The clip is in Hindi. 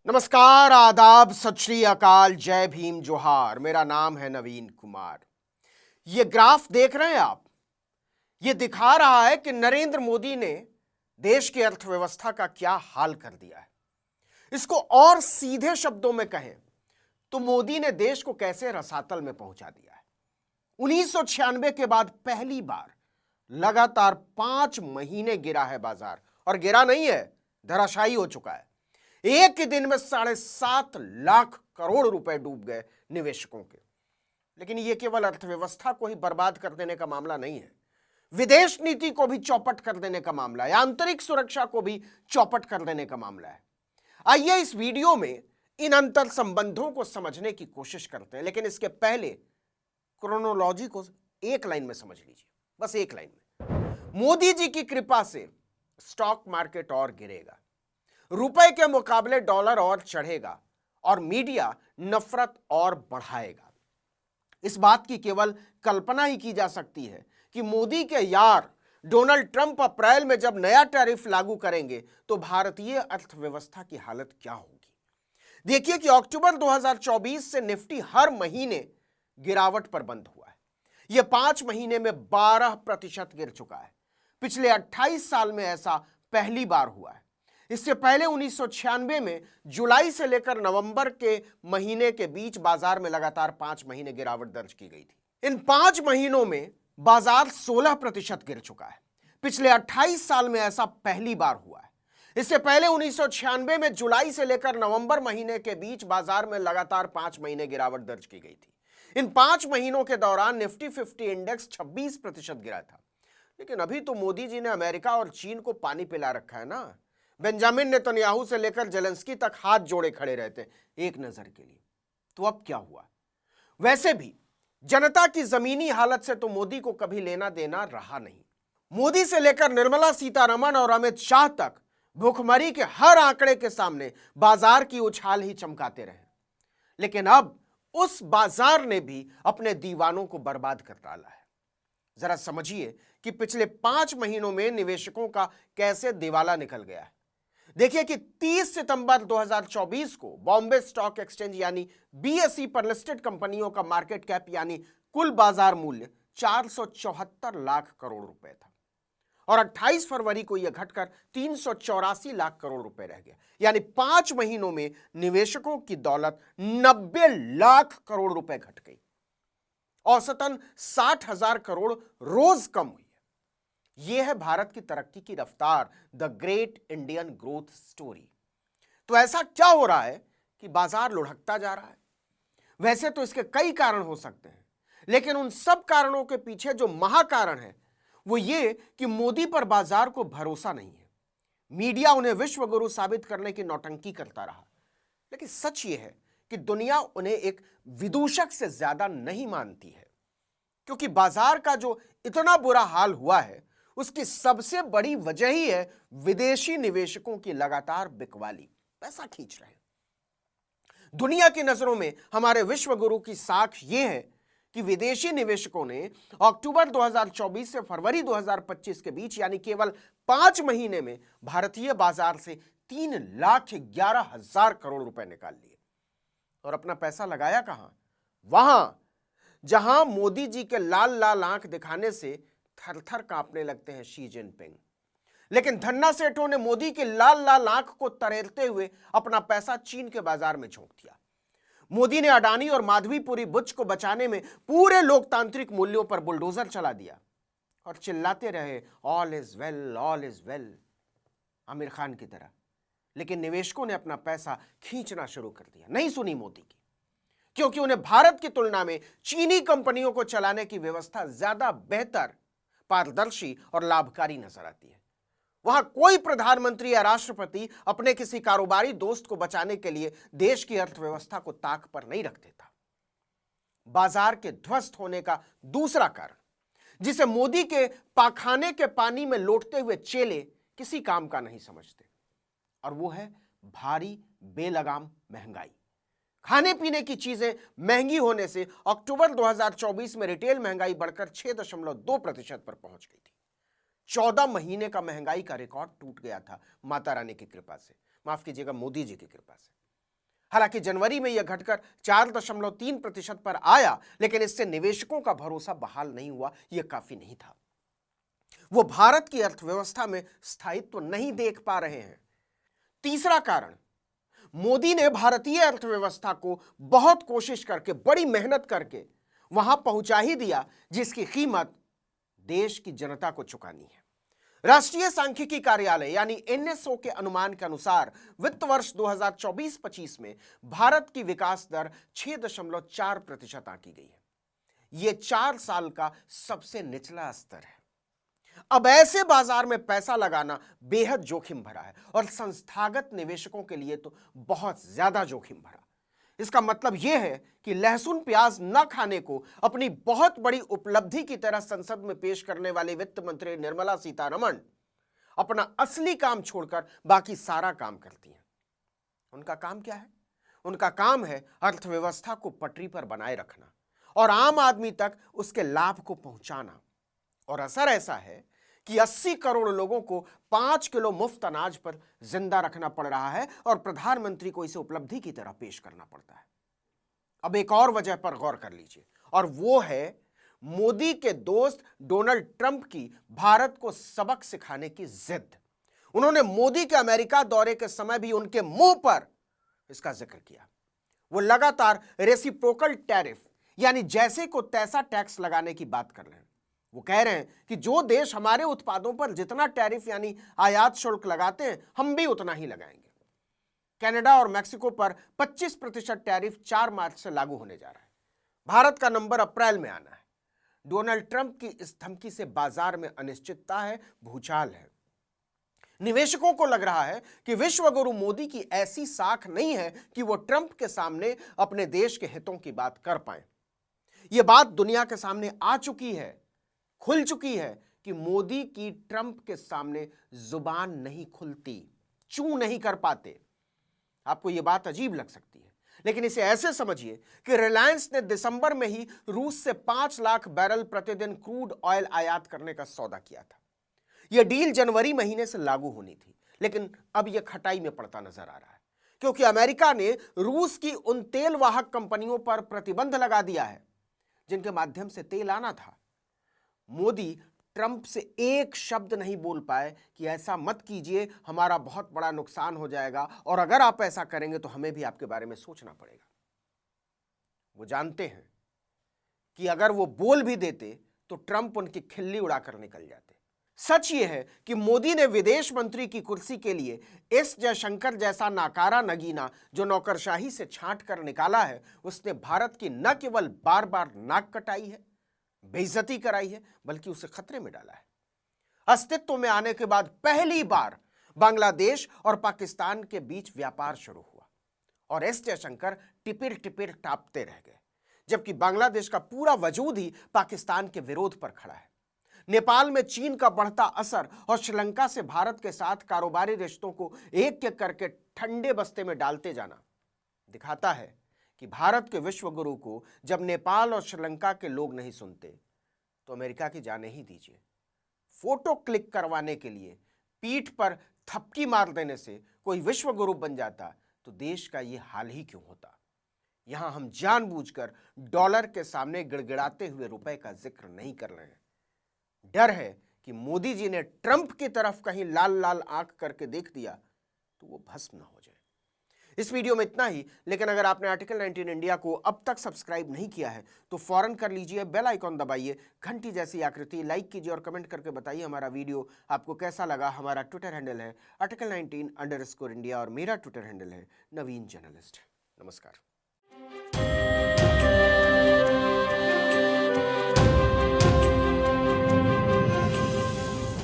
नमस्कार, आदाब, सत श्री अकाल, जय भीम, जोहार। मेरा नाम है नवीन कुमार। ये ग्राफ देख रहे हैं आप? ये दिखा रहा है कि नरेंद्र मोदी ने देश की अर्थव्यवस्था का क्या हाल कर दिया है। इसको और सीधे शब्दों में कहें तो मोदी ने देश को कैसे रसातल में पहुंचा दिया है। 1996 के बाद पहली बार लगातार 5 महीने गिरा है बाजार, और गिरा नहीं है, धराशायी हो चुका है। एक ही दिन में 7.5 लाख करोड़ रुपए डूब गए निवेशकों के। लेकिन यह केवल अर्थव्यवस्था को ही बर्बाद कर देने का मामला नहीं है, विदेश नीति को भी चौपट कर देने का मामला है, आंतरिक सुरक्षा को भी चौपट कर देने का मामला है। आइए इस वीडियो में इन अंतर संबंधों को समझने की कोशिश करते हैं, लेकिन इसके पहले क्रोनोलॉजी को एक लाइन में समझ लीजिए, बस एक लाइन में। मोदी जी की कृपा से स्टॉक मार्केट और गिरेगा, रुपए के मुकाबले डॉलर और चढ़ेगा, और मीडिया नफरत और बढ़ाएगा। इस बात की केवल कल्पना ही की जा सकती है कि मोदी के यार डोनाल्ड ट्रंप अप्रैल में जब नया टैरिफ लागू करेंगे तो भारतीय अर्थव्यवस्था की हालत क्या होगी। देखिए कि अक्टूबर 2024 से निफ्टी हर महीने गिरावट पर बंद हुआ है। यह 5 महीने में 12% गिर चुका है। पिछले 28 साल में ऐसा पहली बार हुआ है। इससे पहले 1996 में जुलाई से लेकर नवंबर के महीने के बीच बाजार में लगातार 5 महीने गिरावट दर्ज की गई थी। इन 5 महीनों में बाजार 16% गिर चुका है। पिछले 28 साल में ऐसा पहली बार हुआ है। इससे पहले 1996 में जुलाई से लेकर नवंबर महीने के बीच बाजार में लगातार 5 महीने गिरावट दर्ज की गई थी। इन 5 महीनों के दौरान निफ्टी 50 इंडेक्स 26% गिरा था। लेकिन अभी तो मोदी जी ने अमेरिका और चीन को पानी पिला रखा है ना। बेंजामिन नेतन्याहू से लेकर जेलेंस्की तक हाथ जोड़े खड़े रहते एक नजर के लिए। तो अब क्या हुआ? वैसे भी जनता की जमीनी हालत से तो मोदी को कभी लेना देना रहा नहीं। मोदी से लेकर निर्मला सीतारमण और अमित शाह तक भुखमरी के हर आंकड़े के सामने बाजार की उछाल ही चमकाते रहे। लेकिन अब उस बाजार ने भी अपने दीवानों को बर्बाद कर डाला है। जरा समझिए कि पिछले 5 महीनों में निवेशकों का कैसे दिवाला निकल गया है। देखिए कि 30 सितंबर 2024 को बॉम्बे स्टॉक एक्सचेंज यानी बीएसई पर लिस्टेड कंपनियों का मार्केट कैप यानी कुल बाजार मूल्य 474 लाख करोड़ रुपए था, और 28 फरवरी को यह घटकर 384 लाख करोड़ रुपए रह गया। यानी 5 महीनों में निवेशकों की दौलत 90 लाख करोड़ रुपए घट गई। औसतन 60,000 करोड़ रोज कम हुई। यह है भारत की तरक्की की रफ्तार, the great Indian growth story. तो ऐसा क्या हो रहा है कि बाजार लुढ़कता जा रहा है? वैसे तो इसके कई कारण हो सकते हैं, लेकिन उन सब कारणों के पीछे जो महाकारण है वो ये कि मोदी पर बाजार को भरोसा नहीं है। मीडिया उन्हें विश्व गुरु साबित करने की नौटंकी करता रहा। लेकिन सच ये है कि दुनिया उन्हें एक विदूषक से ज्यादा नहीं मानती है, क्योंकि बाजार का जो इतना बुरा हाल हुआ है उसकी सबसे बड़ी वजह ही है विदेशी निवेशकों की लगातार बिकवाली, पैसा खींच रहे हैं। दुनिया की नजरों में हमारे विश्व गुरु की साख यह है कि विदेशी निवेशकों ने अक्टूबर 2024 से फरवरी 2025 के बीच यानी केवल 5 महीने में भारतीय बाजार से 3,11,000 करोड़ रुपए निकाल लिए। और अपना पैसा लगाया कहां? वहां जहां मोदी जी के लाल लाल आंख दिखाने से थर थर कांपने लगते हैं शी जिनपिंग। लेकिन धन्ना सेठों ने मोदी के लाल लाल आंख को तरेलते हुए अपना पैसा चीन के बाजार में झोंक दिया। मोदी ने अडानी और माधवीपुरी बुच को बचाने में पूरे लोकतांत्रिक मूल्यों पर बुलडोजर चला दिया और चिल्लाते रहे all is well, all is well, Aamir Khan की तरह। लेकिन निवेशकों ने अपना पैसा खींचना शुरू कर दिया। नहीं सुनी मोदी की, क्योंकि उन्हें भारत की तुलना में चीनी कंपनियों को चलाने की व्यवस्था ज्यादा बेहतर, पारदर्शी और लाभकारी नजर आती है। वहां कोई प्रधानमंत्री या राष्ट्रपति अपने किसी कारोबारी दोस्त को बचाने के लिए देश की अर्थव्यवस्था को ताक पर नहीं रख देता। बाजार के ध्वस्त होने का दूसरा कारण, जिसे मोदी के पाखाने के पानी में लौटते हुए चेले किसी काम का नहीं समझते, और वो है भारी बेलगाम महंगाई। खाने पीने की चीजें महंगी होने से अक्टूबर 2024 में रिटेल महंगाई बढ़कर 6.2% पर पहुंच गई थी। 14 महीने का महंगाई का रिकॉर्ड टूट गया था माता रानी की कृपा से, माफ कीजिएगा, मोदी जी की कृपा से। हालांकि जनवरी में यह घटकर 4.3% पर आया, लेकिन इससे निवेशकों का भरोसा बहाल नहीं हुआ। यह काफी नहीं था। वो भारत की अर्थव्यवस्था में स्थायित्व नहीं देख पा रहे हैं। तीसरा कारण, मोदी ने भारतीय अर्थव्यवस्था को बहुत कोशिश करके, बड़ी मेहनत करके वहां पहुंचा ही दिया जिसकी कीमत देश की जनता को चुकानी है। राष्ट्रीय सांख्यिकी कार्यालय यानी एनएसओ के अनुमान के अनुसार वित्त वर्ष 2024-25 में भारत की विकास दर 6.4% आंकी गई है। यह 4 साल का सबसे निचला स्तर है। अब ऐसे बाजार में पैसा लगाना बेहद जोखिम भरा है और संस्थागत निवेशकों के लिए तो बहुत ज्यादा जोखिम भरा। इसका मतलब यह है कि लहसुन प्याज न खाने को अपनी बहुत बड़ी उपलब्धि की तरह संसद में पेश करने वाले वित्त मंत्री निर्मला सीतारमण अपना असली काम छोड़कर बाकी सारा काम करती हैं। उनका काम क्या है? उनका काम है अर्थव्यवस्था को पटरी पर बनाए रखना और आम आदमी तक उसके लाभ को पहुंचाना। और असर ऐसा है कि 80 करोड़ लोगों को 5 किलो मुफ्त अनाज पर जिंदा रखना पड़ रहा है और प्रधानमंत्री को इसे उपलब्धि की तरह पेश करना पड़ता है। अब एक और वजह पर गौर कर लीजिए, और वो है मोदी के दोस्त डोनाल्ड ट्रंप की भारत को सबक सिखाने की जिद। उन्होंने मोदी के अमेरिका दौरे के समय भी उनके मुंह पर इसका जिक्र किया। वो लगातार रेसिप्रोकल टैरिफ यानी जैसे को तैसा टैक्स लगाने की बात कर रहे हैं। वो कह रहे हैं कि जो देश हमारे उत्पादों पर जितना टैरिफ यानी आयात शुल्क लगाते हैं, हम भी उतना ही लगाएंगे। कनाडा और मैक्सिको पर 25% टैरिफ 4 मार्च से लागू होने जा रहा है। भारत का नंबर अप्रैल में आना है। डोनाल्ड ट्रंप की इस धमकी से बाजार में अनिश्चितता है, भूचाल है। निवेशकों को लग रहा है कि विश्व गुरु मोदी की ऐसी साख नहीं है कि वो ट्रंप के सामने अपने देश के हितों की बात कर पाए। यह बात दुनिया के सामने आ चुकी है, खुल चुकी है कि मोदी की ट्रंप के सामने जुबान नहीं खुलती, चू नहीं कर पाते। आपको यह बात अजीब लग सकती है, लेकिन इसे ऐसे समझिए कि रिलायंस ने दिसंबर में ही रूस से 5 लाख बैरल प्रतिदिन क्रूड ऑयल आयात करने का सौदा किया था। यह डील जनवरी महीने से लागू होनी थी, लेकिन अब यह खटाई में पड़ता नजर आ रहा है, क्योंकि अमेरिका ने रूस की उन तेल वाहक कंपनियों पर प्रतिबंध लगा दिया है जिनके माध्यम से तेल आना था। मोदी ट्रंप से एक शब्द नहीं बोल पाए कि ऐसा मत कीजिए, हमारा बहुत बड़ा नुकसान हो जाएगा, और अगर आप ऐसा करेंगे तो हमें भी आपके बारे में सोचना पड़ेगा। वो जानते हैं कि अगर वो बोल भी देते तो ट्रंप उनकी खिल्ली उड़ाकर निकल जाते। सच ये है कि मोदी ने विदेश मंत्री की कुर्सी के लिए एस जयशंकर जैसा नाकारा नगीना जो नौकरशाही से छांट कर निकाला है, उसने भारत की न केवल बार बार नाक कटाई है, बेइज्जती कराई है, बल्कि उसे खतरे में डाला है। अस्तित्व में आने के बाद पहली बार बांग्लादेश और पाकिस्तान के बीच व्यापार शुरू हुआ और एस जयशंकर टिपिर टिपिर टापते रह गए, जबकि बांग्लादेश का पूरा वजूद ही पाकिस्तान के विरोध पर खड़ा है। नेपाल में चीन का बढ़ता असर और श्रीलंका से भारत के साथ कारोबारी रिश्तों को एक एक करके ठंडे बस्ते में डालते जाना दिखाता है कि भारत के विश्व गुरु को जब नेपाल और श्रीलंका के लोग नहीं सुनते तो अमेरिका की जाने ही दीजिए। फोटो क्लिक करवाने के लिए पीठ पर थपकी मार देने से कोई विश्व गुरु बन जाता तो देश का ये हाल ही क्यों होता। यहां हम जानबूझकर डॉलर के सामने गिड़गिड़ाते हुए रुपए का जिक्र नहीं कर रहे हैं। डर है कि मोदी जी ने ट्रंप की तरफ कहीं लाल लाल आंख करके देख दिया तो वो भस्म न हो जाए। इस वीडियो में इतना ही, लेकिन अगर आपने आर्टिकल 19 इंडिया को अब तक सब्सक्राइब नहीं किया है तो फौरन कर लीजिए, बेल आइकॉन दबाइए, घंटी जैसी आकृति लाइक कीजिए और कमेंट करके बताइए हमारा वीडियो आपको कैसा लगा। हमारा ट्विटर हैंडल है आर्टिकल 19_इंडिया और मेरा ट्विटर हैंडल है नवीन जर्नलिस्ट। नमस्कार।